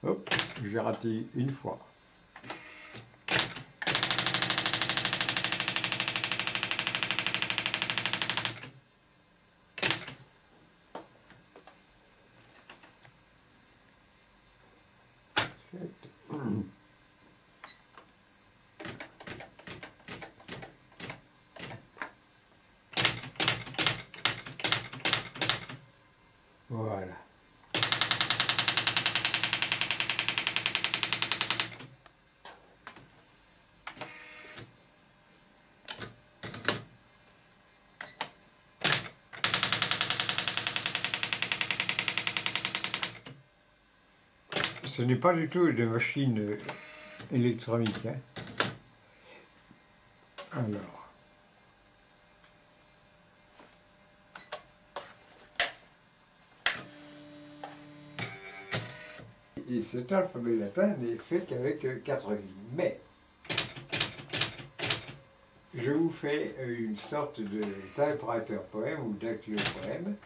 Hop, j'ai raté une fois. Voilà. Ce n'est pas du tout de machine électronique, hein. Alors. Et cet alphabet latin n'est fait qu'avec 4 lignes. Mais je vous fais une sorte de typewriter poème ou dactylo poème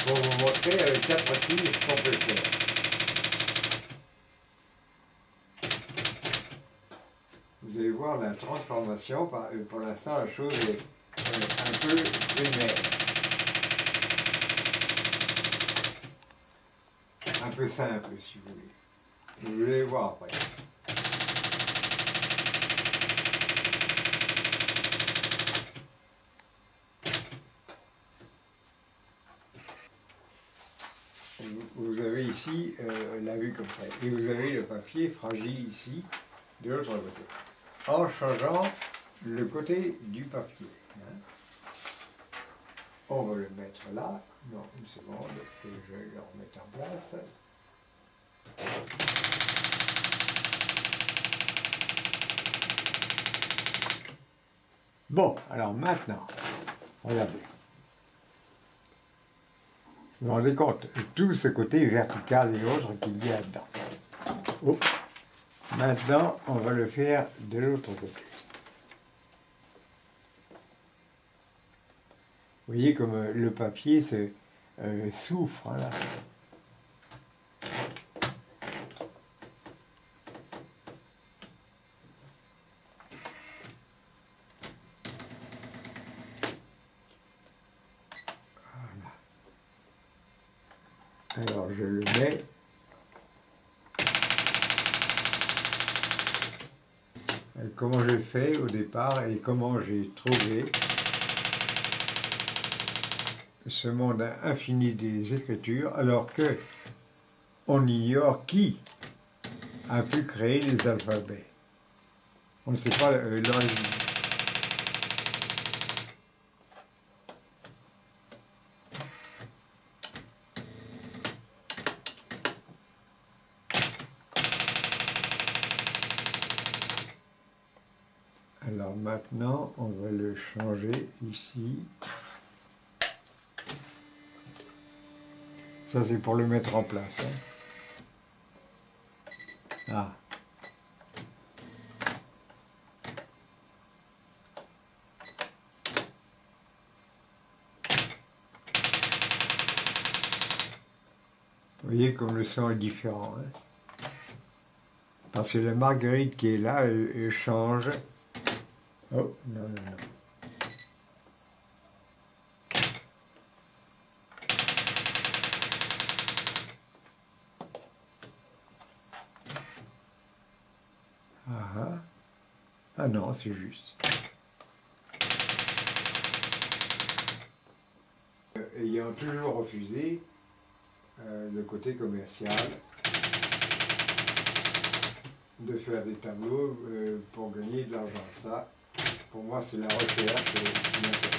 pour vous montrer avec 4 signes ce qu'on peut faire. Vous allez voir la transformation. Pour l'instant, la chose est un peu primaire. Un peu simple, si vous voulez. Vous allez voir après. Vous avez ici la vue comme ça. Et vous avez le papier fragile ici, de l'autre côté. En changeant le côté du papier. Hein. On va le mettre là. Non, une seconde, que je vais le remettre en place. Bon, alors maintenant, regardez. Vous vous rendez compte, tout ce côté vertical et autres qu'il y a dedans. Oh. Maintenant, on va le faire de l'autre côté. Vous voyez comme le papier souffre, hein, là. Voilà. Alors je le mets. Comment je l'ai fait au départ et comment j'ai trouvé ce monde infini des écritures, alors que on ignore qui a pu créer les alphabets. On ne sait pas l'origine. Alors maintenant, on va le changer ici. Ça, c'est pour le mettre en place. Hein. Ah. Vous voyez comme le son est différent. Hein. Parce que la marguerite qui est là, elle change. Oh, non, non, non. Ah, ah non, c'est juste. Ayant toujours refusé le côté commercial de faire des tableaux pour gagner de l'argent. Ça, pour moi, c'est la recherche qui m'intéresse.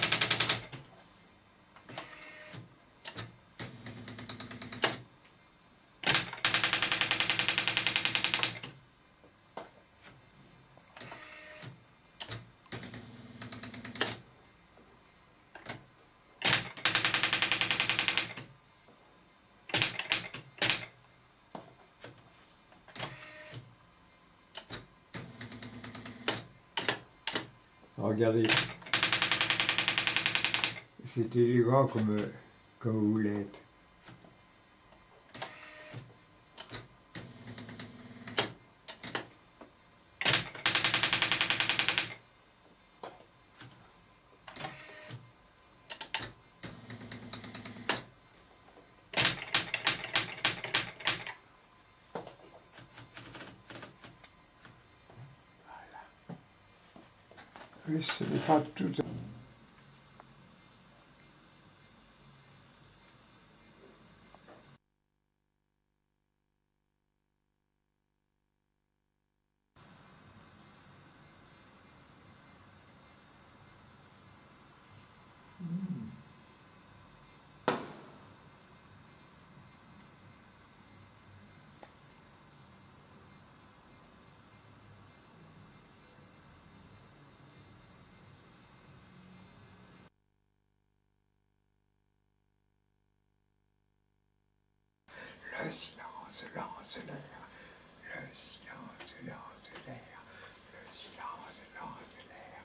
Regardez, c'est élégant comme vous l'êtes. Oui, ce n'est pas tout. Le silence lance l'air, le silence lance l'air, le silence lance l'air.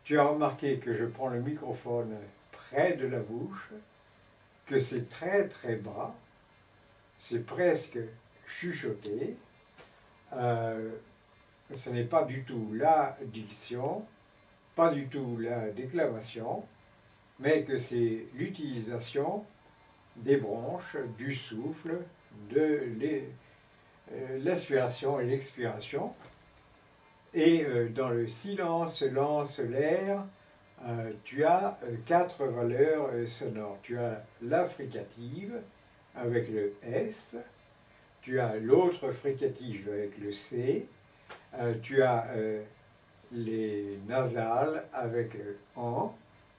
Tu as remarqué que je prends le microphone près de la bouche, que c'est très très bas, c'est presque chuchoté. Ce n'est pas du tout la diction, pas du tout la déclamation, mais que c'est l'utilisation des bronches, du souffle, de l'aspiration et l'expiration. Et dans le silence lance l'air, tu as 4 valeurs sonores. Tu as la fricative avec le S, tu as l'autre fricative avec le C, tu as les nasales avec en,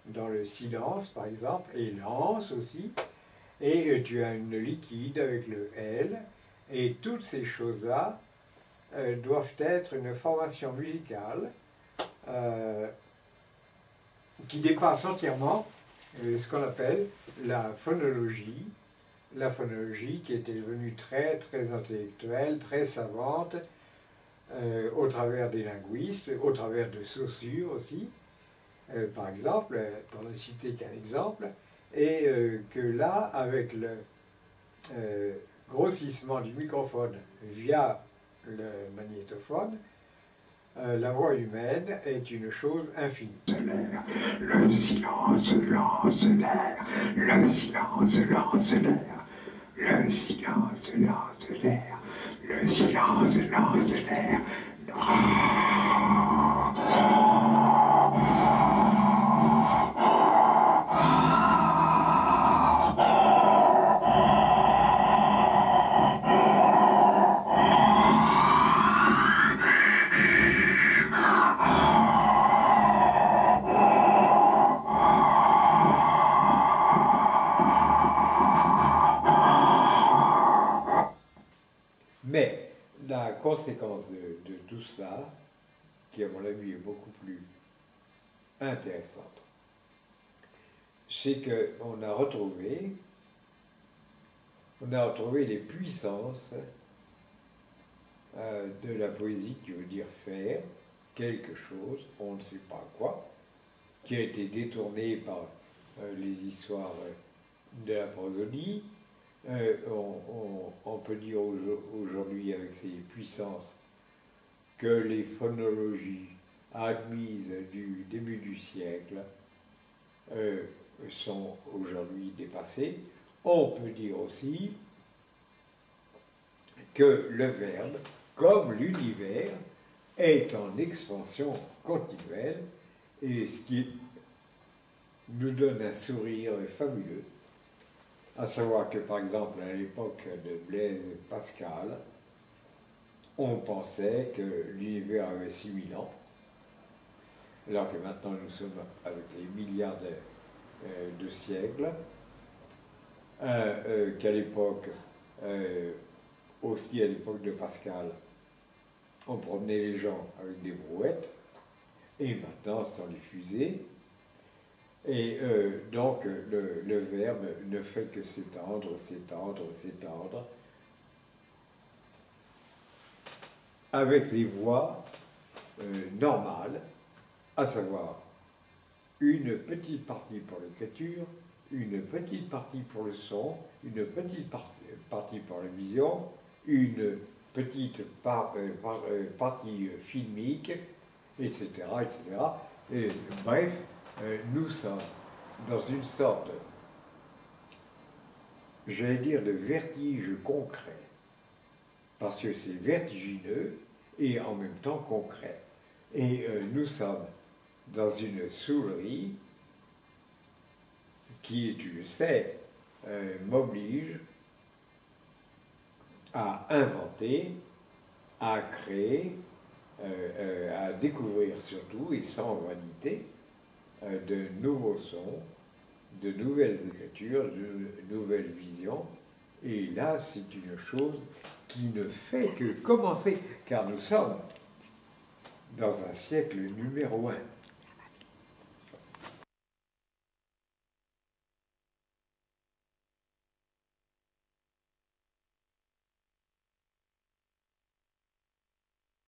dans le silence par exemple, et lance aussi, et tu as une liquide avec le L, et toutes ces choses-là doivent être une formation musicale qui dépasse entièrement ce qu'on appelle la phonologie qui était devenue très très intellectuelle, très savante, au travers des linguistes, au travers de Saussure aussi, par exemple, pour ne citer qu'un exemple, et que là, avec le grossissement du microphone via le magnétophone, la voix humaine est une chose infinie. Le silence lance l'air, le silence lance l'air, le silence lance l'air, le silence lance l'air. Mais la conséquence de tout cela, qui à mon avis est beaucoup plus intéressante, c'est qu'on a retrouvé les puissances de la poésie qui veut dire faire quelque chose, on ne sait pas quoi, qui a été détourné par les histoires de la prosodie. On peut dire aujourd'hui avec ces puissances que les phonologies admises du début du siècle sont aujourd'hui dépassées. On peut dire aussi que le verbe, comme l'univers, est en expansion continuelle, et ce qui nous donne un sourire fabuleux, à savoir que par exemple à l'époque de Blaise Pascal, on pensait que l'univers avait 6000 ans, alors que maintenant nous sommes avec les milliards de siècles, qu'à l'époque, aussi à l'époque de Pascal, on promenait les gens avec des brouettes, et maintenant sans les fusées. Et donc le verbe ne fait que s'étendre, s'étendre, s'étendre, avec les voix normale, à savoir une petite partie pour l'écriture, une petite partie pour le son, une petite partie pour la vision, une petite partie filmique, etc., etc. Et, bref, nous sommes dans une sorte, j'allais dire, de vertige concret, parce que c'est vertigineux et en même temps concret. Et nous sommes dans une soulerie qui, tu le sais, m'oblige à inventer, à créer, à découvrir surtout, et sans vanité, de nouveaux sons, de nouvelles écritures, de nouvelles visions. Et là, c'est une chose qui ne fait que commencer, car nous sommes dans un siècle numéro 1.